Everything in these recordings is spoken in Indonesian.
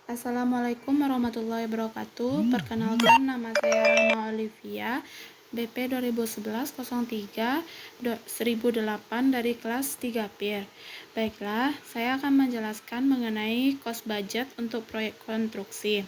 Assalamualaikum warahmatullahi wabarakatuh. Perkenalkan, nama saya Rahma Olivia, BP 2011-03-1008 dari kelas 3 PIR. Baiklah, saya akan menjelaskan mengenai cost budget untuk proyek konstruksi.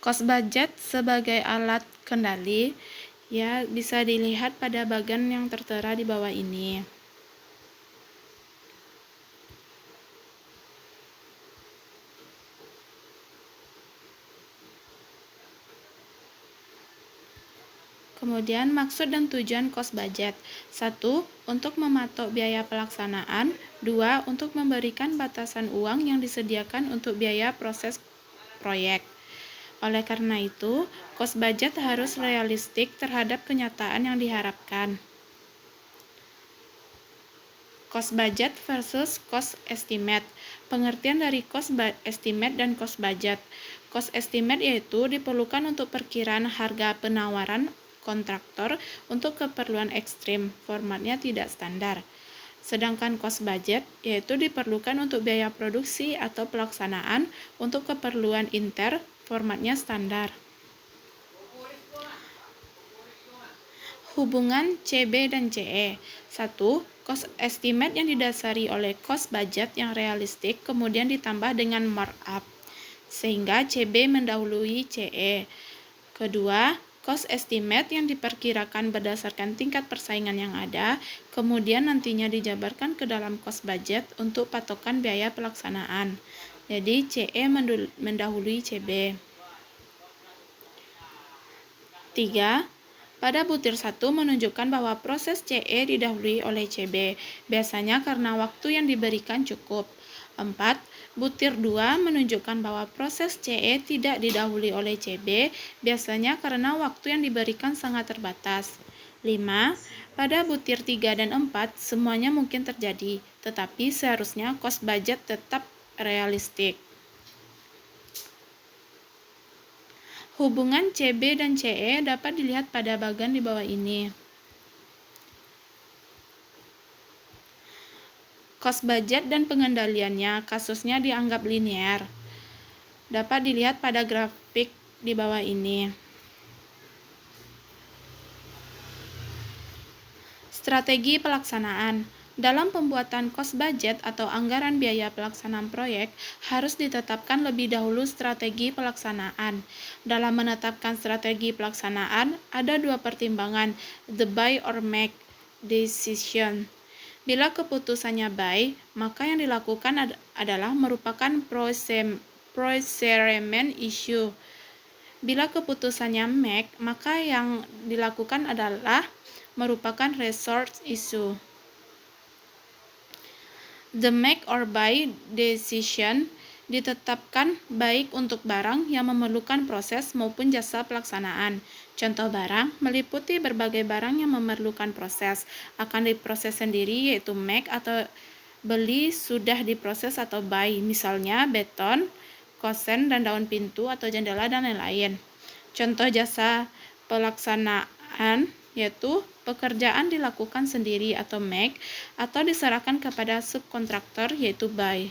Cost budget sebagai alat kendali ya bisa dilihat pada bagian yang tertera di bawah ini. Kemudian maksud dan tujuan cost budget. 1. Untuk mematok biaya pelaksanaan. 2. Untuk memberikan batasan uang yang disediakan untuk biaya proses proyek. Oleh karena itu, cost budget harus realistik terhadap kenyataan yang diharapkan. Cost budget versus cost estimate. Pengertian dari cost estimate dan cost budget. Cost estimate yaitu diperlukan untuk perkiraan harga penawaran kontraktor untuk keperluan ekstrim, formatnya tidak standar. Sedangkan cost budget yaitu diperlukan untuk biaya produksi atau pelaksanaan untuk keperluan inter, formatnya standar. Hubungan CB dan CE. 1. Cost estimate yang didasari oleh cost budget yang realistik kemudian ditambah dengan markup, sehingga CB mendahului CE. Kedua, cost estimate yang diperkirakan berdasarkan tingkat persaingan yang ada, kemudian nantinya dijabarkan ke dalam cost budget untuk patokan biaya pelaksanaan. Jadi, CE mendahului CB. 3. Pada butir 1 menunjukkan bahwa proses CE didahului oleh CB, biasanya karena waktu yang diberikan cukup. 4. Butir 2 menunjukkan bahwa proses CE tidak didahului oleh CB, biasanya karena waktu yang diberikan sangat terbatas. 5. Pada butir 3 dan 4 semuanya mungkin terjadi, tetapi seharusnya cost budget tetap realistik. Hubungan CB dan CE dapat dilihat pada bagian di bawah ini. Cost budget dan pengendaliannya, kasusnya dianggap linear. Dapat dilihat pada grafik di bawah ini. Strategi pelaksanaan. Dalam pembuatan cost budget atau anggaran biaya pelaksanaan proyek, harus ditetapkan lebih dahulu strategi pelaksanaan. Dalam menetapkan strategi pelaksanaan, ada dua pertimbangan, the buy or make decision. Bila keputusannya buy, maka yang dilakukan adalah merupakan procurement issue. Bila keputusannya make, maka yang dilakukan adalah merupakan resource issue. The make or buy decision ditetapkan baik untuk barang yang memerlukan proses maupun jasa pelaksanaan. Contoh barang meliputi berbagai barang yang memerlukan proses, akan diproses sendiri yaitu make, atau beli sudah diproses atau buy, misalnya beton, kosen dan daun pintu atau jendela dan lain-lain. Contoh jasa pelaksanaan yaitu pekerjaan dilakukan sendiri atau make, atau diserahkan kepada subkontraktor yaitu buy.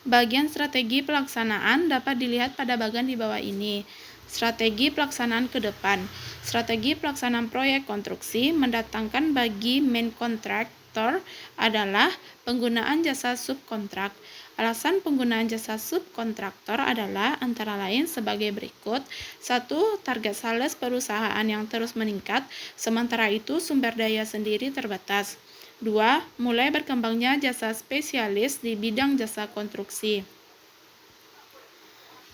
Bagian strategi pelaksanaan dapat dilihat pada bagian di bawah ini. Strategi pelaksanaan ke depan. Strategi pelaksanaan proyek konstruksi mendatangkan bagi main kontraktor adalah penggunaan jasa subkontrak. Alasan penggunaan jasa subkontraktor adalah antara lain sebagai berikut. 1. Target sales perusahaan yang terus meningkat, sementara itu sumber daya sendiri terbatas. 2. Mulai berkembangnya jasa spesialis di bidang jasa konstruksi.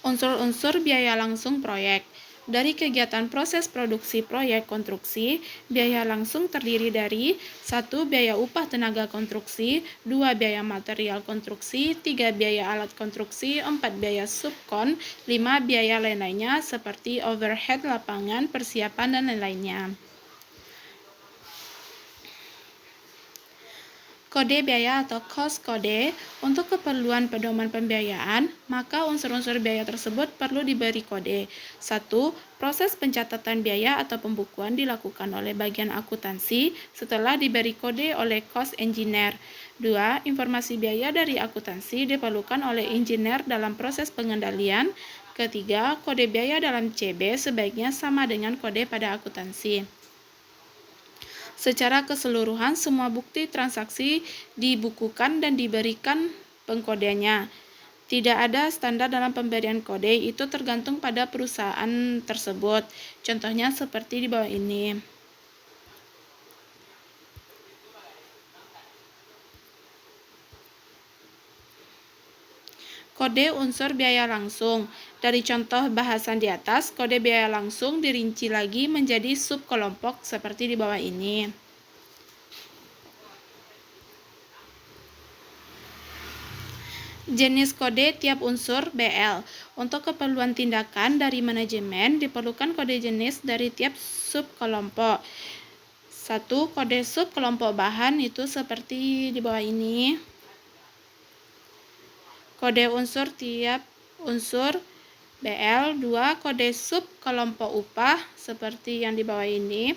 Unsur-unsur biaya langsung proyek. Dari kegiatan proses produksi proyek konstruksi, biaya langsung terdiri dari 1. Biaya upah tenaga konstruksi, 2. Biaya material konstruksi, 3. Biaya alat konstruksi, 4. Biaya subkon, 5. Biaya lain-lainnya seperti overhead lapangan, persiapan, dan lain-lainnya. Kode biaya atau cost kode untuk keperluan pedoman pembiayaan, maka unsur-unsur biaya tersebut perlu diberi kode. 1. Proses pencatatan biaya atau pembukuan dilakukan oleh bagian akuntansi setelah diberi kode oleh cost engineer. 2. Informasi biaya dari akuntansi diperlukan oleh engineer dalam proses pengendalian. Ketiga, kode biaya dalam CB sebaiknya sama dengan kode pada akuntansi. Secara keseluruhan, semua bukti transaksi dibukukan dan diberikan pengkodeannya. Tidak ada standar dalam pemberian kode, itu tergantung pada perusahaan tersebut. Contohnya seperti di bawah ini. Kode unsur biaya langsung. Dari contoh bahasan di atas, kode biaya langsung dirinci lagi menjadi subkelompok seperti di bawah ini. Jenis kode tiap unsur BL. Untuk keperluan tindakan dari manajemen, diperlukan kode jenis dari tiap subkelompok. 1. Kode subkelompok bahan itu seperti di bawah ini. Kode unsur tiap unsur BL. 2. Kode subkelompok upah seperti yang di bawah ini.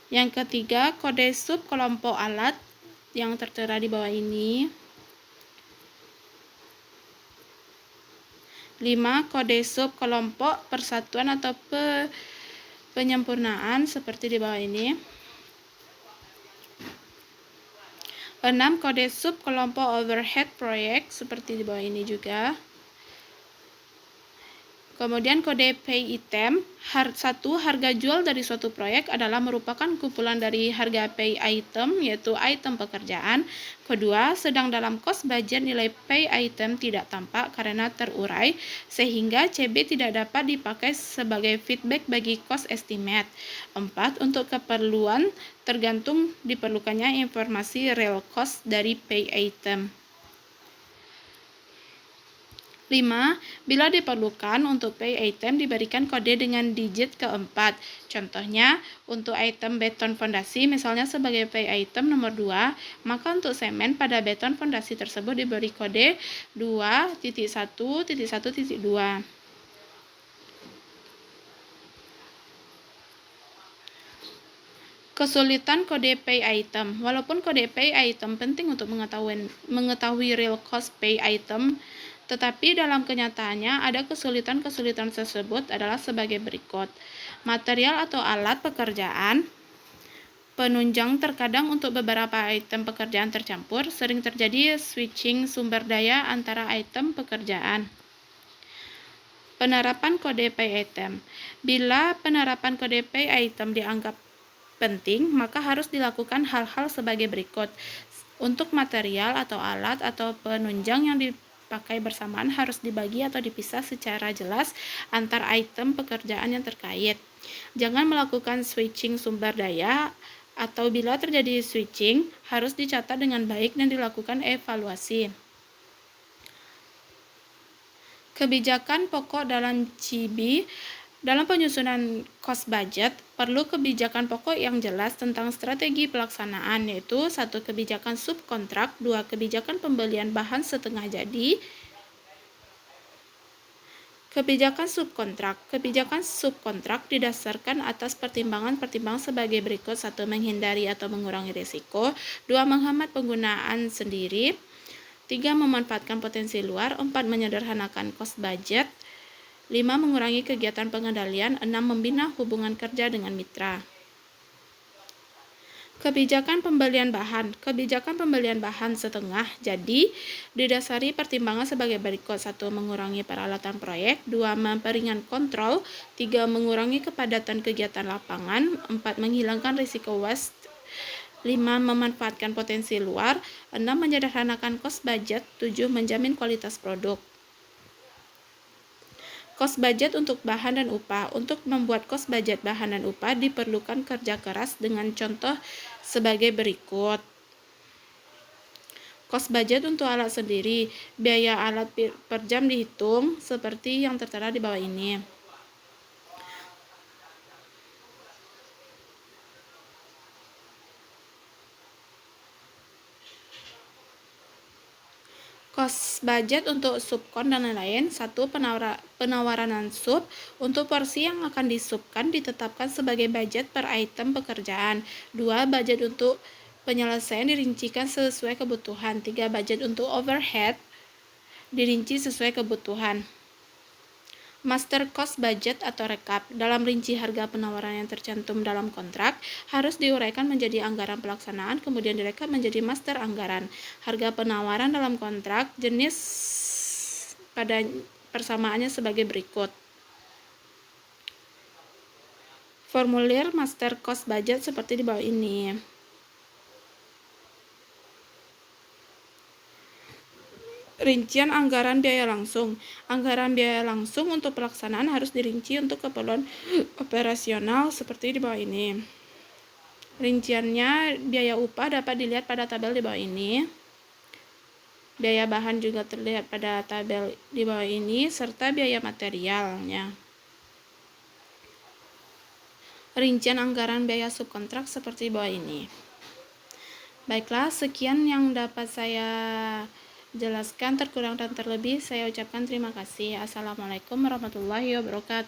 Yang ketiga, kode subkelompok alat yang tertera di bawah ini. 5. Kode subkelompok persatuan atau penyempurnaan seperti di bawah ini. 6. Kode subkelompok overhead proyek seperti di bawah ini juga. Kemudian kode pay item. 1. Harga jual dari suatu proyek adalah merupakan kumpulan dari harga pay item, yaitu item pekerjaan. Kedua, sedang dalam cost budget nilai pay item tidak tampak karena terurai, sehingga CB tidak dapat dipakai sebagai feedback bagi cost estimate. 4. Untuk keperluan tergantung diperlukannya informasi real cost dari pay item. 5. Bila diperlukan untuk pay item diberikan kode dengan digit keempat. Contohnya, untuk item beton fondasi misalnya sebagai pay item nomor 2, maka untuk semen pada beton fondasi tersebut diberi kode 2.1.1.2. Kesulitan kode pay item. Walaupun kode pay item penting untuk mengetahui real cost pay item, tetapi dalam kenyataannya ada kesulitan-kesulitan tersebut adalah sebagai berikut. Material atau alat pekerjaan penunjang terkadang untuk beberapa item pekerjaan tercampur, sering terjadi switching sumber daya antara item pekerjaan. Penerapan kode pay item. Bila penerapan kode pay item dianggap penting, maka harus dilakukan hal-hal sebagai berikut. Untuk material atau alat atau penunjang yang dipakai bersamaan harus dibagi atau dipisah secara jelas antar item pekerjaan yang terkait. Jangan melakukan switching sumber daya, atau bila terjadi switching harus dicatat dengan baik dan dilakukan evaluasi. Kebijakan pokok dalam CB. Dalam penyusunan cost budget, perlu kebijakan pokok yang jelas tentang strategi pelaksanaan, yaitu 1. Kebijakan subkontrak, 2. Kebijakan pembelian bahan setengah jadi. Kebijakan subkontrak. Kebijakan subkontrak didasarkan atas pertimbangan-pertimbangan sebagai berikut. 1. Menghindari atau mengurangi risiko. 2. Menghemat penggunaan sendiri. 3. Memanfaatkan potensi luar. 4. Menyederhanakan cost budget. 5. Mengurangi kegiatan pengendalian. 6. Membina hubungan kerja dengan mitra. Kebijakan pembelian bahan. Kebijakan pembelian bahan setengah jadi didasari pertimbangan sebagai berikut. 1. Mengurangi peralatan proyek. 2. Memperingan kontrol. 3. Mengurangi kepadatan kegiatan lapangan. 4. Menghilangkan risiko waste. 5. Memanfaatkan potensi luar. 6. Menyederhanakan cost budget. 7. Menjamin kualitas produk. Cost budget untuk bahan dan upah. Untuk membuat cost budget bahan dan upah diperlukan kerja keras dengan contoh sebagai berikut. Cost budget untuk alat sendiri. Biaya alat per jam dihitung seperti yang tertera di bawah ini. cost budget untuk subkon dan lain-lain. 1. Penawaran sub. Untuk porsi yang akan disubkan ditetapkan sebagai budget per item pekerjaan. 2. Budget untuk penyelesaian dirincikan sesuai kebutuhan. 3. Budget untuk overhead dirinci sesuai kebutuhan. Master cost budget atau rekap. Dalam rinci harga penawaran yang tercantum dalam kontrak harus diuraikan menjadi anggaran pelaksanaan, kemudian direkap menjadi master anggaran. Harga penawaran dalam kontrak jenis pada persamaannya sebagai berikut. Formulir master cost budget seperti di bawah ini. Rincian anggaran biaya langsung. Anggaran biaya langsung untuk pelaksanaan harus dirinci untuk keperluan operasional seperti di bawah ini. Rinciannya biaya upah dapat dilihat pada tabel di bawah ini. Biaya bahan juga terlihat pada tabel di bawah ini, serta biaya materialnya. Rincian anggaran biaya subkontrak seperti di bawah ini. Baiklah, sekian yang dapat saya jelaskan, terkurang dan terlebih saya ucapkan terima kasih. Assalamualaikum warahmatullahi wabarakatuh.